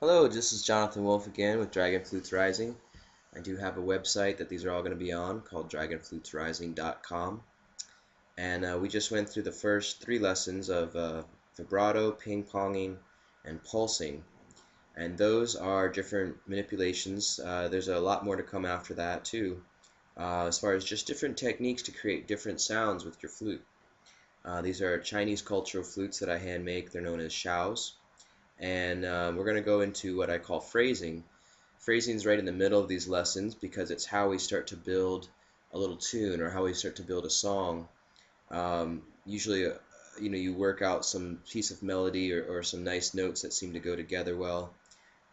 Hello, this is Jonathan Wolf again with Dragon Flutes Rising. I do have a website that these are all going to be on called dragonflutesrising.com. And we just went through the first three lessons of vibrato, ping-ponging, and pulsing. And those are different manipulations. There's a lot more to come after that too, as far as just different techniques to create different sounds with your flute. These are Chinese cultural flutes that I hand make. They're known as shaos. And we're going to go into what I call phrasing. Phrasing is right in the middle of these lessons because it's how we start to build a little tune or how we start to build a song. Usually, you work out some piece of melody or some nice notes that seem to go together well,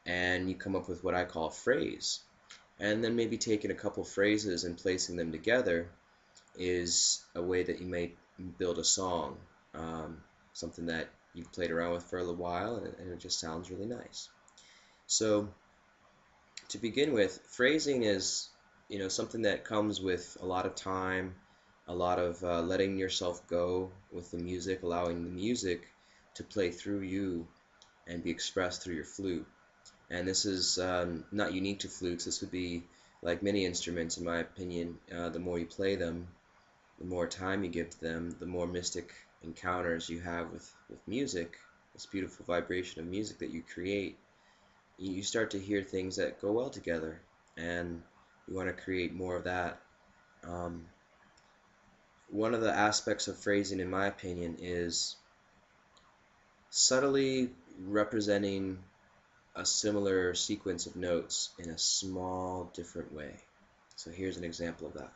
and you come up with what I call a phrase. And then maybe taking a couple phrases and placing them together is a way that you may build a song, something that you've played around with for a little while, and it just sounds really nice. So to begin with, phrasing is something that comes with a lot of time, a lot of letting yourself go with the music, allowing the music to play through you and be expressed through your flute. And this is not unique to flutes. This would be like many instruments, in my opinion. The more you play them, the more time you give to them, the more mystic encounters you have with music, this beautiful vibration of music that you create. You start to hear things that go well together, and you want to create more of that. Um, One of the aspects of phrasing, in my opinion, is subtly representing a similar sequence of notes in a small, different way. So here's an example of that.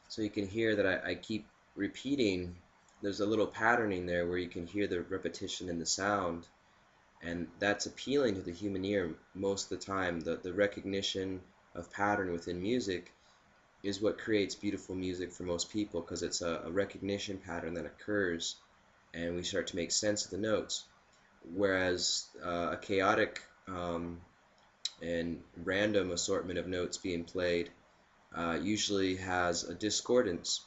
So you can hear that I keep repeating. There's a little patterning there where you can hear the repetition in the sound, and that's appealing to the human ear most of the time. The recognition of pattern within music is what creates beautiful music for most people, because it's a recognition pattern that occurs, and we start to make sense of the notes. Whereas a chaotic and random assortment of notes being played usually has a discordance,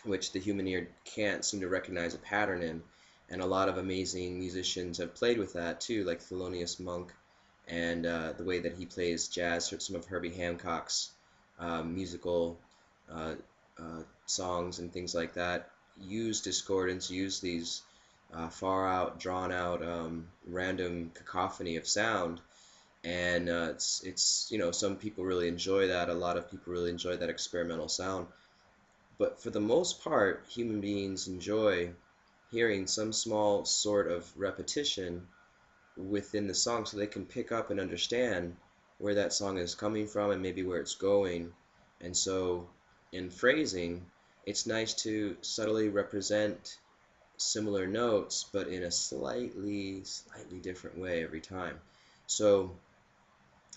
which the human ear can't seem to recognize a pattern in. And a lot of amazing musicians have played with that too, like Thelonious Monk, and the way that he plays jazz, some of Herbie Hancock's musical songs and things like that use discordance, use these far out, drawn out, random cacophony of sound. And it's some people really enjoy that. A lot of people really enjoy that experimental sound. But for the most part, human beings enjoy hearing some small sort of repetition within the song, so they can pick up and understand where that song is coming from and maybe where it's going. And so in phrasing, it's nice to subtly represent similar notes, but in a slightly different way every time. So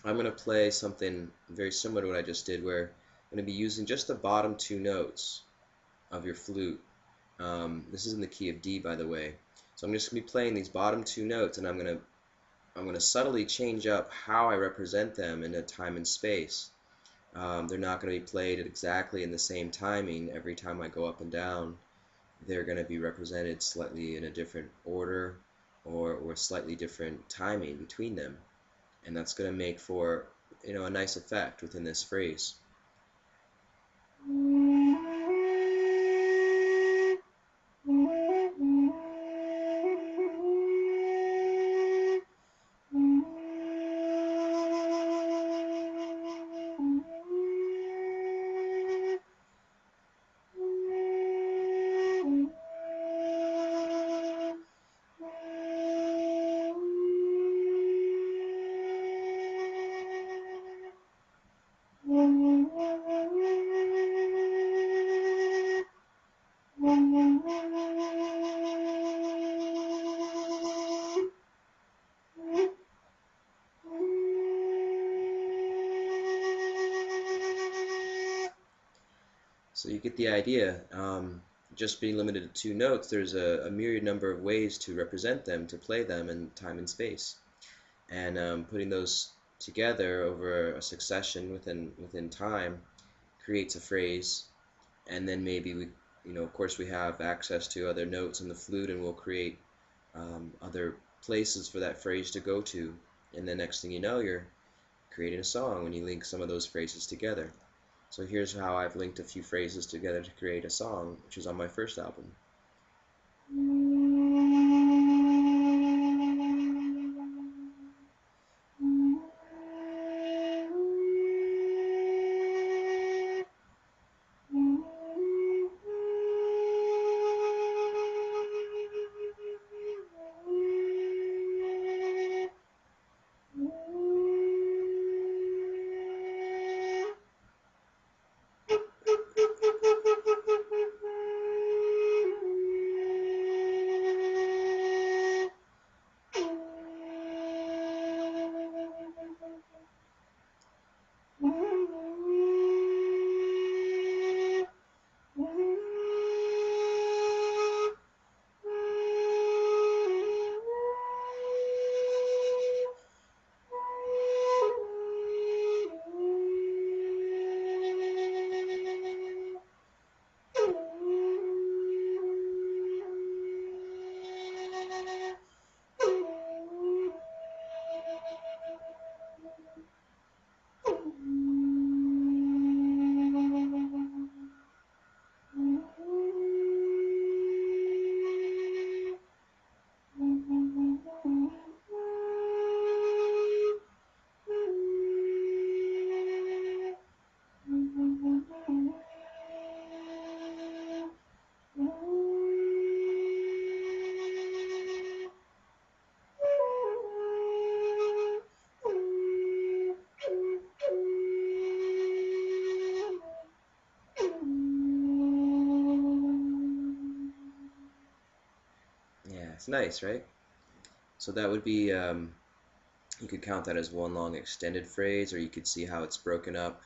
I'm going to play something very similar to what I just did, where I'm going to be using just the bottom two notes of your flute. This is in the key of D, by the way. So I'm just going to be playing these bottom two notes, and I'm going to subtly change up how I represent them in a time and space. They're not going to be played at exactly in the same timing every time I go up and down. They're going to be represented slightly in a different order, or slightly different timing between them. And that's going to make for a nice effect within this phrase. So you get the idea. Just being limited to two notes, there's a myriad number of ways to represent them, to play them in time and space. And putting those together over a succession within time creates a phrase. And then maybe we, of course, we have access to other notes in the flute, and we'll create other places for that phrase to go to. And the next thing you know, you're creating a song when you link some of those phrases together. So here's how I've linked a few phrases together to create a song, which is on my first album. Yeah, it's nice, right? So that would be, you could count that as one long extended phrase, or you could see how it's broken up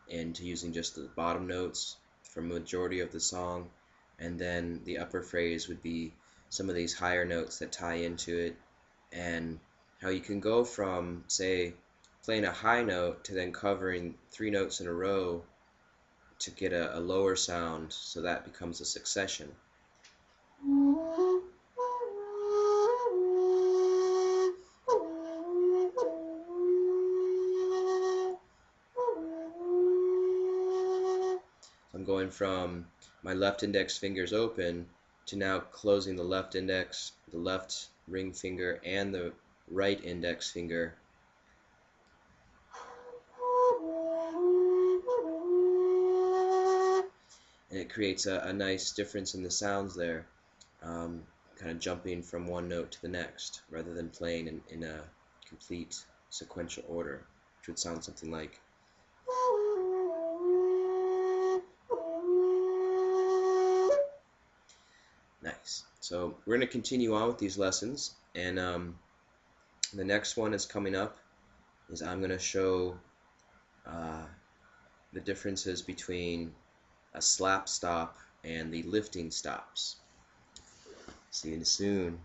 into using just the bottom notes for majority of the song, and then the upper phrase would be some of these higher notes that tie into it, and how you can go from, say, playing a high note to then covering three notes in a row to get a lower sound, so that becomes a succession. I'm going from my left index fingers open to now closing the left index, the left ring finger, and the right index finger. And it creates a nice difference in the sounds there, kind of jumping from one note to the next rather than playing in a complete sequential order, which would sound something like. Nice. So we're going to continue on with these lessons, and the next one is coming up is I'm going to show the differences between a slap stop and the lifting stops. See you soon.